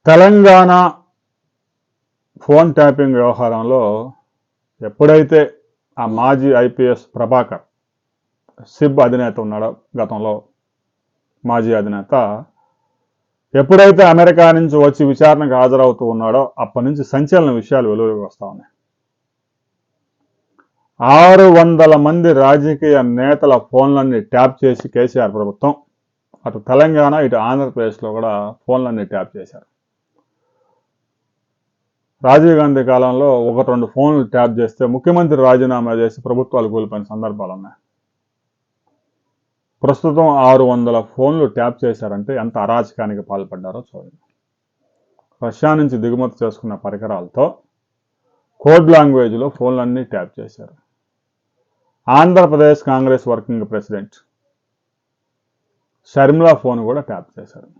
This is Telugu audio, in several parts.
తెలంగాణ ఫోన్ ట్యాపింగ్ వ్యవహారంలో ఎప్పుడైతే ఆ మాజీ ఐపీఎస్ ప్రభాకర్ సిబ్ అధినేత ఉన్నాడో, గతంలో మాజీ అధినేత, ఎప్పుడైతే అమెరికా నుంచి వచ్చి విచారణకు హాజరవుతూ ఉన్నాడో అప్పటి నుంచి సంచలన విషయాలు వెలువలోకి వస్తూ ఉన్నాయి. 600 మంది రాజకీయ నేతల ఫోన్లన్నీ ట్యాప్ చేసి కేసీఆర్ ప్రభుత్వం, అటు తెలంగాణ ఇటు ఆంధ్రప్రదేశ్లో కూడా ఫోన్లన్నీ ట్యాప్ చేశారు. రాజీవ్ గాంధీ కాలంలో 1-2 ఫోన్లు ట్యాప్ చేస్తే ముఖ్యమంత్రి రాజీనామా చేసి ప్రభుత్వాలు కూలిపోయిన సందర్భాలు ఉన్నాయి. ప్రస్తుతం 600 ఫోన్లు ట్యాప్ చేశారంటే ఎంత అరాచకానికి పాల్పడ్డారో చూడండి. రష్యా నుంచి దిగుమతి చేసుకున్న పరికరాలతో కోడ్ లాంగ్వేజ్లో ఫోన్లన్నీ ట్యాప్ చేశారు. Andhra Pradesh Congress working president Sharmila phone కూడా ట్యాప్ చేశారు.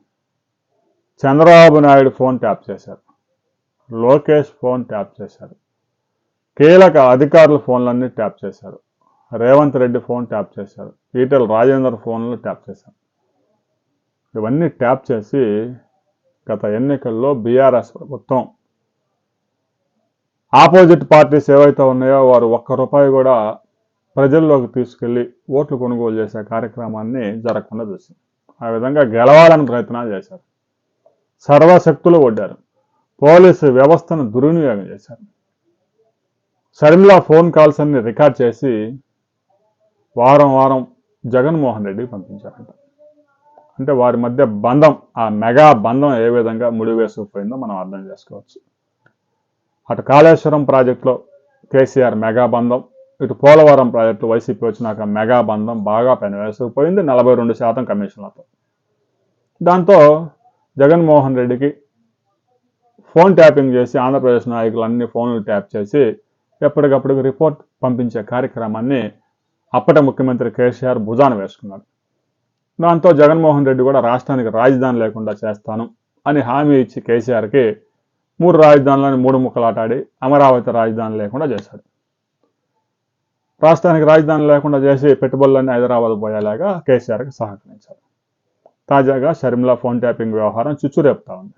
చంద్రబాబు నాయుడు ఫోన్ ట్యాప్ చేశారు. లోకేష్ ఫోన్ ట్యాప్ చేశారు. కీలక అధికారుల ఫోన్లన్నీ ట్యాప్ చేశారు. రేవంత్ రెడ్డి ఫోన్ ట్యాప్ చేశారు. ఈటెల రాజేందర్ ఫోన్లు ట్యాప్ చేశారు. ఇవన్నీ ట్యాప్ చేసి గత ఎన్నికల్లో బీఆర్ఎస్ ప్రభుత్వం ఆపోజిట్ పార్టీస్ ఏవైతే ఉన్నాయో వారు ₹1 కూడా ప్రజల్లోకి తీసుకెళ్లి ఓట్లు కొనుగోలు చేసే కార్యక్రమాన్ని జరగకుండా చూసింది. ఆ విధంగా గెలవాలని ప్రయత్నాలు చేశారు. సర్వశక్తులు ఒడ్డారు. పోలీసు వ్యవస్థను దుర్వినియోగం చేశారు. షర్మిలా ఫోన్ కాల్స్ అన్ని రికార్డ్ చేసి వారం జగన్మోహన్ రెడ్డికి పంపించారంట. అంటే వారి మధ్య బంధం, ఆ మెగా బంధం ఏ విధంగా ముడివేసుకుపోయిందో మనం అర్థం చేసుకోవచ్చు. అటు కాళేశ్వరం ప్రాజెక్టులో కేసీఆర్ మెగా బంధం, ఇటు పోలవరం ప్రాజెక్టులో వైసీపీ వచ్చినాక మెగా బంధం బాగా పెనవేసుకుపోయింది 42% కమిషన్లతో. దాంతో జగన్మోహన్ రెడ్డికి ఫోన్ ట్యాపింగ్ చేసి ఆంధ్రప్రదేశ్ నాయకులన్నీ ఫోన్లు ట్యాప్ చేసి ఎప్పటికప్పుడు రిపోర్ట్ పంపించే కార్యక్రమాన్ని అప్పటి ముఖ్యమంత్రి కేసీఆర్ భుజాన వేసుకున్నాడు. దాంతో జగన్మోహన్ రెడ్డి కూడా రాష్ట్రానికి రాజధాని లేకుండా చేస్తాను అని హామీ ఇచ్చి కేసీఆర్కి 3 రాజధానులను 3 ముక్కలాటాడి అమరావతి రాజధాని లేకుండా చేశాడు. రాష్ట్రానికి రాజధాని లేకుండా చేసి పెట్టుబడులన్నీ హైదరాబాద్ పోయేలాగా కేసీఆర్కి సహకరించారు. తాజాగా షర్మిలా ఫోన్ ట్యాపింగ్ వ్యవహారం చుచ్చురేపుతా ఉంది.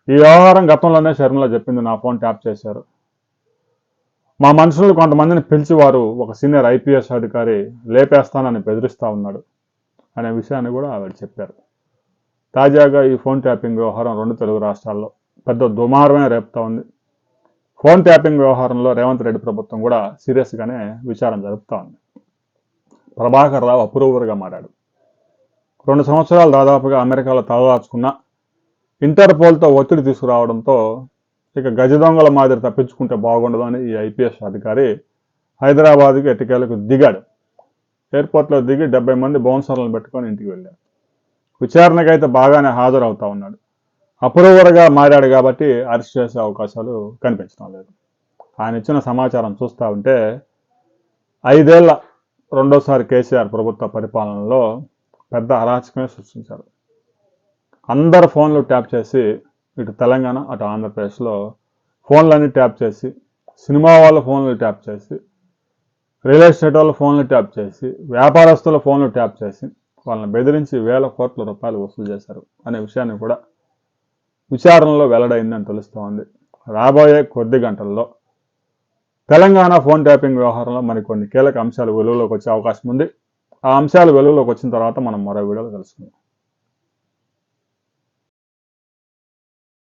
ఈ వ్యవహారం గతంలోనే షర్మిలా చెప్పింది, నా ఫోన్ ట్యాప్ చేశారు, మా మనుషులు కొంతమందిని పిలిచి వారు ఒక సీనియర్ ఐపీఎస్ అధికారి లేపేస్తానని బెదిరిస్తూ ఉన్నాడు అనే విషయాన్ని కూడా ఆవిడ చెప్పారు. తాజాగా ఈ ఫోన్ ట్యాపింగ్ వ్యవహారం 2 తెలుగు రాష్ట్రాల్లో పెద్ద దుమారమే రేపుతా ఉంది. ఫోన్ ట్యాపింగ్ వ్యవహారంలో రేవంత్ రెడ్డి ప్రభుత్వం కూడా సీరియస్గానే విచారణ జరుపుతూ ఉంది. ప్రభాకర్ రావు అప్రూవర్గా మారాడు. 2 సంవత్సరాలు దాదాపుగా అమెరికాలో తలదాచుకున్న ఇంటర్పోల్తో ఒత్తిడి తీసుకురావడంతో ఇక గజ దొంగల మాదిరి తప్పించుకుంటే బాగుండదని ఈ ఐపీఎస్ అధికారి హైదరాబాద్కి ఎట్టికేలకు దిగాడు. ఎయిర్పోర్ట్లో దిగి 70 మంది బౌన్సర్లను పెట్టుకొని ఇంటికి వెళ్ళాడు. విచారణకైతే బాగానే హాజరవుతా ఉన్నాడు. అప్రూవర్గా మారాడు కాబట్టి అరెస్ట్ చేసే అవకాశాలు కనిపించడం లేదు. ఆయన ఇచ్చిన సమాచారం చూస్తూ ఉంటే 5 ఏళ్ల రెండోసారి కేసీఆర్ ప్రభుత్వ పరిపాలనలో పెద్ద అరాచకమే సృష్టించారు. అందరు ఫోన్లు ట్యాప్ చేసి, ఇటు తెలంగాణ అటు ఆంధ్రప్రదేశ్లో ఫోన్లన్నీ ట్యాప్ చేసి, సినిమా వాళ్ళ ఫోన్లు ట్యాప్ చేసి, రియల్ ఎస్టేట్ వాళ్ళ ఫోన్లు ట్యాప్ చేసి, వ్యాపారస్తుల ఫోన్లు ట్యాప్ చేసి వాళ్ళని బెదిరించి వేల కోట్ల రూపాయలు వసూలు చేశారు అనే విషయాన్ని కూడా విచారణలో వెల్లడైందని తెలుస్తోంది. రాబోయే కొద్ది గంటల్లో తెలంగాణ ఫోన్ ట్యాపింగ్ వ్యవహారంలో మరికొన్ని కీలక అంశాలు వెలుగులోకి వచ్చే అవకాశం ఉంది. ఆ అంశాలు వెలుగులోకి వచ్చిన తర్వాత మనం మరో వీడియోలో తెలుసుకుందాం.